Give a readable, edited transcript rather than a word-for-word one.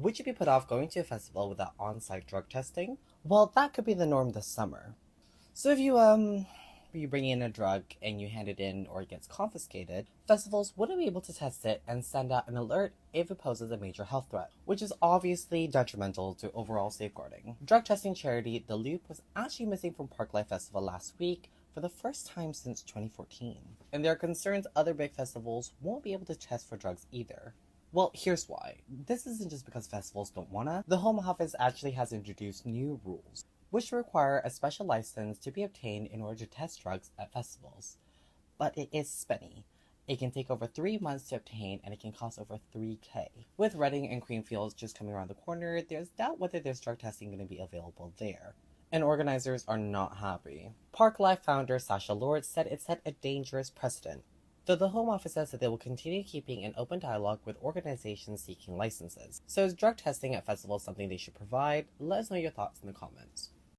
Would you be put off going to a festival without on-site drug testing? Well, that could be the norm this summer. So if you bring in a drug and you hand it in or it gets confiscated, festivals wouldn't be able to test it and send out an alert if it poses a major health threat, which is obviously detrimental to overall safeguarding. Drug testing charity The Loop was actually missing from Parklife Festival last week for the first time since 2014. And there are concerns other big festivals won't be able to test for drugs either. Well, here's why. This isn't just because festivals don't wanna. The Home Office actually has introduced new rules, which require a special license to be obtained in order to test drugs at festivals. But it is spenny. It can take over 3 months to obtain and it can cost over $3,000. With Reading and Creamfields just coming around the corner, there's doubt whether there's drug testing going to be available there. And organizers are not happy. Parklife founder Sasha Lord said it set a dangerous precedent. Though the Home Office says that they will continue keeping an open dialogue with organizations seeking licenses. So is drug testing at festivals something they should provide? Let us know your thoughts in the comments.